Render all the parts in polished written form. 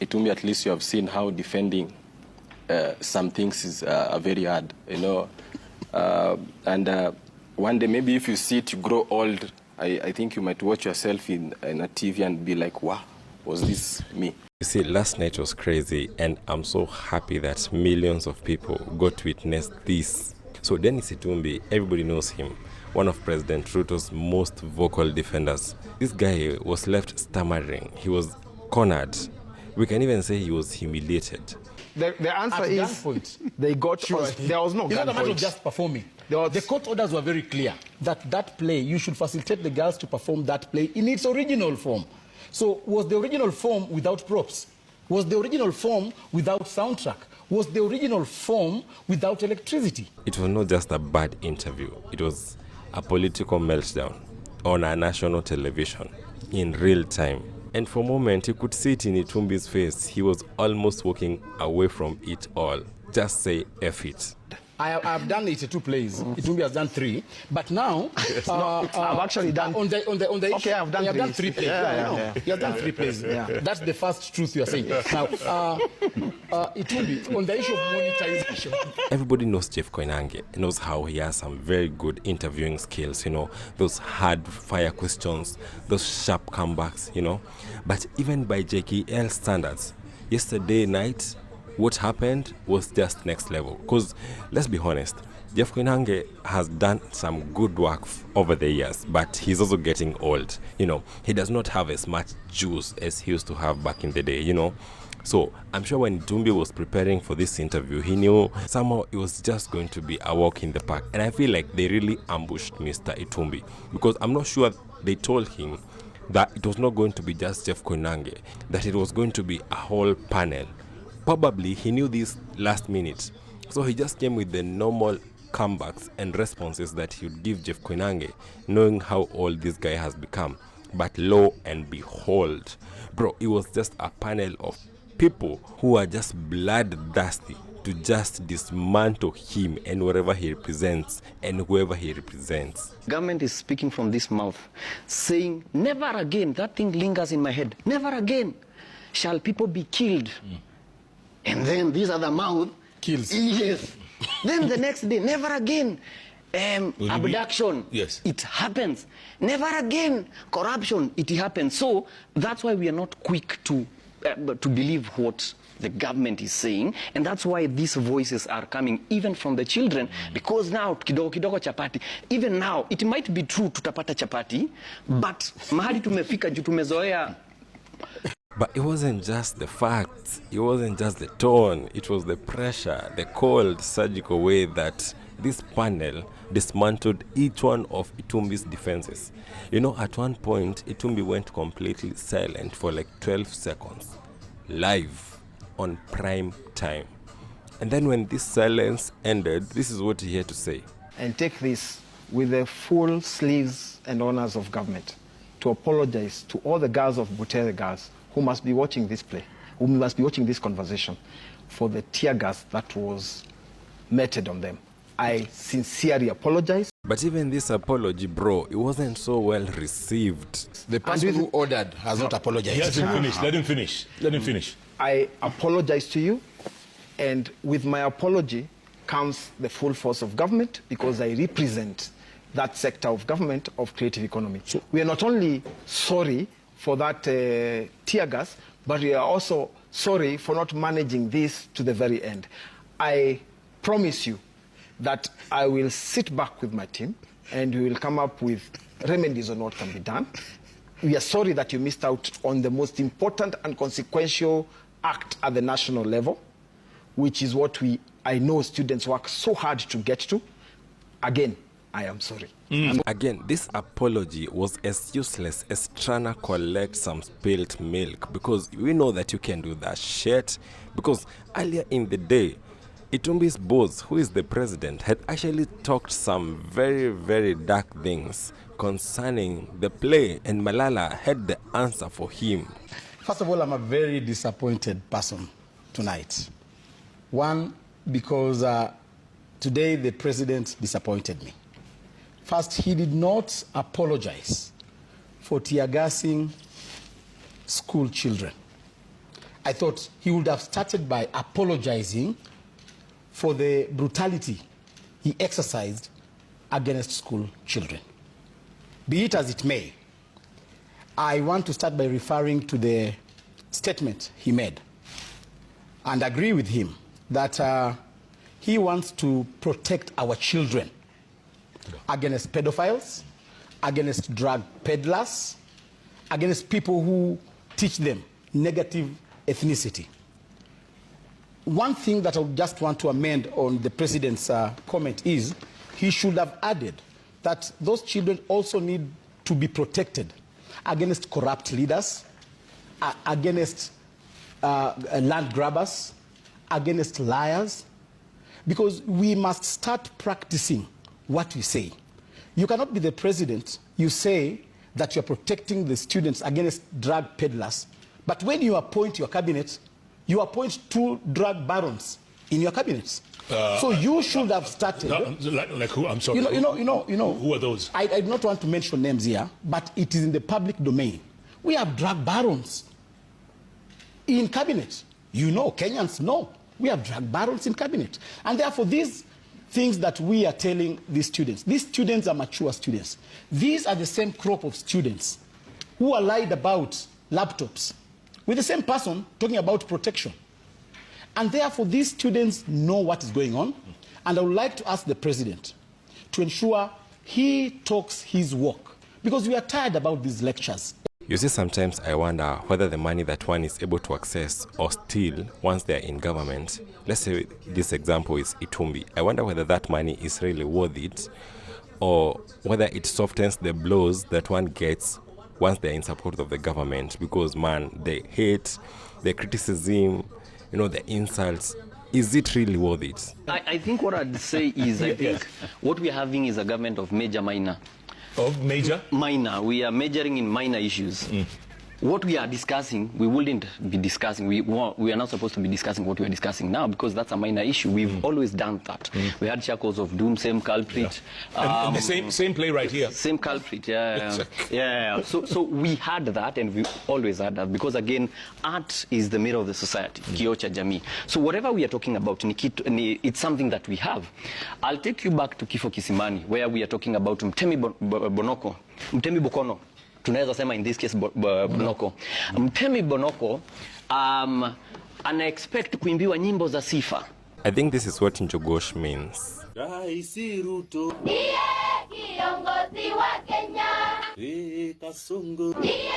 Itumbi, at least you have seen how defending some things is very hard, you know. And one day, maybe if you see it, you grow old, I think you might watch yourself in a TV and be like, wow, was this me? You see, last night was crazy, and I'm so happy that millions of people got to witness this. So Dennis Itumbi, everybody knows him, one of President Ruto's most vocal defenders. This guy was left stammering. He was cornered. We can even say he was humiliated. The answer At is gunpoint. they got Sure. there was no It's not a matter of gunpoint. just performing. The court orders were very clear that that play, you should facilitate the girls to perform that play in its original form. So was the original form without props? Was the original form without soundtrack? Was the original form without electricity? It was not just a bad interview. It was a political meltdown on a national television in real time. And for a moment, you could see it in Itumbi's face. He was almost walking away from it all. Just say F it. I've done 82 plays. Itumbi has done 3. But now, I've actually done. on the Okay, issue, I've done you have done 3 three. plays. Yeah. You have done 3 plays. That's the first truth you are saying. Now, Itumbi, on the issue of monetization. Everybody knows Jeff Koinange, knows how he has some very good interviewing skills, you know, those hard fire questions, those sharp comebacks, you know. But even by JKL standards, yesterday night, what happened was just next level. Because let's be honest, Jeff Koinange has done some good work over the years, but he's also getting old. You know, he does not have as much juice as he used to have back in the day, you know. So I'm sure when Itumbi was preparing for this interview, he knew somehow it was just going to be a walk in the park. And I feel like they really ambushed Mr. Itumbi, because I'm not sure they told him that it was not going to be just Jeff Koinange, that it was going to be a whole panel. Probably he knew this last minute, so he just came with the normal comebacks and responses that he would give Jeff Koinange, knowing how old this guy has become. But lo and behold, bro, it was just a panel of people who are just bloodthirsty to just dismantle him and whatever he represents and whoever he represents. Government is speaking from this mouth, saying, never again, that thing lingers in my head, never again shall people be killed. And then these are the mouth. Kills. Yes. Then the next day, never again. Abduction. Yes. It happens. Never again. Corruption. It happens. So that's why we are not quick to believe what the government is saying, and that's why these voices are coming even from the children, because now kidogo kidogo chapati, even now it might be true tutapata chapati, but mahali tumefika juu tumezoea. But it wasn't just the facts, it wasn't just the tone, it was the pressure, the cold, surgical way that this panel dismantled each one of Itumbi's defenses. You know, at one point, Itumbi went completely silent for like 12 seconds, live, on prime time. And then when this silence ended, this is what he had to say. And take this with the full sleeves and honors of government to apologize to all the girls of Butere girls who must be watching this play, who must be watching this conversation, for the tear gas that was meted on them. I sincerely apologize. But even this apology, bro, it wasn't so well received. The person who ordered has not apologized. He hasn't finished. Let him finish. Let him finish. I apologize to you, and with my apology comes the full force of government, because I represent that sector of government of creative economy. So we are not only sorry for that tear gas, but we are also sorry for not managing this to the very end. I promise you that I will sit back with my team and we will come up with remedies on what can be done. We are sorry that you missed out on the most important and consequential act at the national level, which is what I know students work so hard to get to. Again, I am sorry. Again, this apology was as useless as trying to collect some spilled milk, because we know that you can do that shit. Because earlier in the day, Itumbi's boss, who is the president, had actually talked some very, very dark things concerning the play, and Malala had the answer for him. First of all, I'm a very disappointed person tonight. One, because today the president disappointed me. First, he did not apologize for tear gassing school children. I thought he would have started by apologizing for the brutality he exercised against school children. Be it as it may, I want to start by referring to the statement he made and agree with him that he wants to protect our children against pedophiles, against drug peddlers, against people who teach them negative ethnicity. One thing that I would just want to amend on the president's comment is he should have added that those children also need to be protected against corrupt leaders, against land grabbers, against liars, because we must start practicing what we say. You cannot be the president, you say that you're protecting the students against drug peddlers, but when you appoint your cabinet, you appoint 2 drug barons in your cabinet. So you should have started. Like who? I'm sorry. You know. Who are those? I do not want to mention names here, but it is in the public domain. We have drug barons in cabinet. You know, Kenyans know. We have drug barons in cabinet. And therefore, these things that we are telling these students are mature students. These are the same crop of students who are lied about laptops with the same person talking about protection. And therefore, these students know what is going on. And I would like to ask the president to ensure he talks his walk, because we are tired about these lectures. You see, sometimes I wonder whether the money that one is able to access or steal once they're in government, let's say this example is Itumbi, I wonder whether that money is really worth it, or whether it softens the blows that one gets once they're in support of the government, because man, the hate, the criticism, you know, the insults, is it really worth it? I think what I'd say is, I think what we're having is a government of major minor. Of major? Minor. We are majoring in minor issues. What we are discussing, we wouldn't be discussing. We are not supposed to be discussing what we are discussing now, because that's a minor issue. We've always done that. We had Shackles of Doom, same culprit. Yeah. And the same play right here. Same culprit, yeah. So we had that, and we always had that, because again, art is the mirror of the society, kioo cha jamii. So whatever we are talking about, it's something that we have. I'll take you back to Kifo Kisimani, where we are talking about Mtemi Bokono. Tunaweza sema in this case Bonoko. Mtemi Bonoko ana-expect kuimbiwa nyimbo za sifa. I think this is what Njogosh means. Raisi Ruto ndiye kiongozi wa Kenya. Kasongo ndiye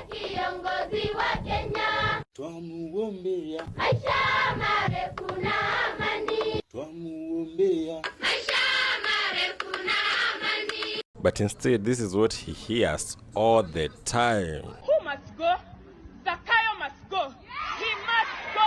kiongozi wa Kenya. Twamuombea maisha marefu na amani. Twamuombea maisha marefu na amani. But instead, this is what he hears all the time. Who must go? Zakayo must go. He must go.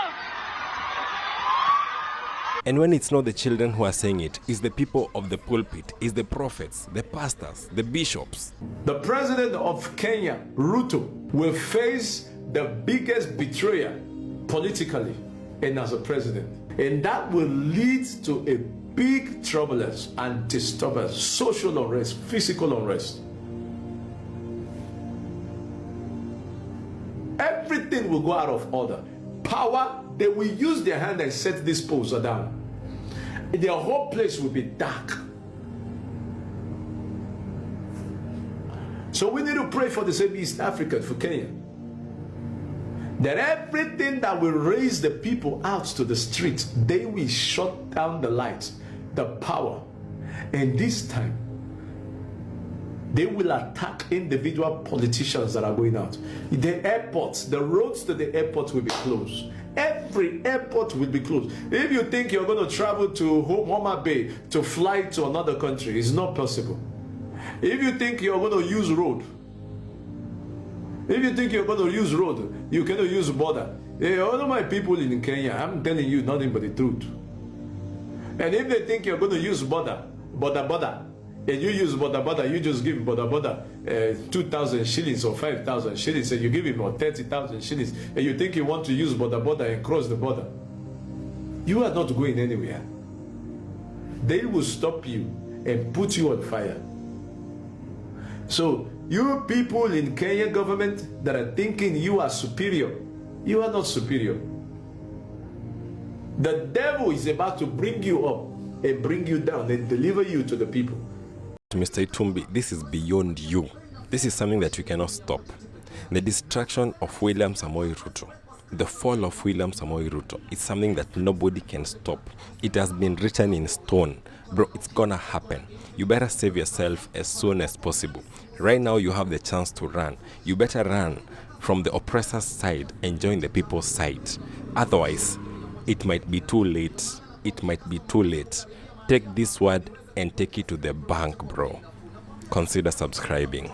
And when it's not the children who are saying it, it's the people of the pulpit, it's the prophets, the pastors, the bishops. The president of Kenya, Ruto, will face the biggest betrayer politically and as a president. And that will lead to a big turbulence and disturbance, social unrest, physical unrest. Everything will go out of order. Power, they will use their hand and set these poles down. Their whole place will be dark. So we need to pray for the same East Africa, for Kenya, that everything that will raise the people out to the streets, they will shut down the lights, the power, and this time they will attack individual politicians that are going out. The airports, the roads to the airport will be closed. Every airport will be closed. If you think you're going to travel to Homa Bay to fly to another country, it's not possible. If you think you're going to use road, you cannot use border. Hey, all of my people in Kenya, I'm telling you nothing but the truth. And if they think you're going to use border, and you use border, you just give border 2,000 shillings or 5,000 shillings, and you give him 30,000 shillings, and you think you want to use border and cross the border, you are not going anywhere. They will stop you and put you on fire. So you people in Kenya government that are thinking you are superior You are not superior. The devil is about to bring you up and bring you down and deliver you to the people. Mr. Itumbi, this is beyond you. This is something that you cannot stop. The destruction of William Samoei Ruto, the fall of William Samoei Ruto, is something that nobody can stop. It has been written in stone. Bro, it's gonna happen. You better save yourself as soon as possible. Right now you have the chance to run. You better run from the oppressor's side and join the people's side. Otherwise, it might be too late. It might be too late. Take this word and take it to the bank, bro. Consider subscribing.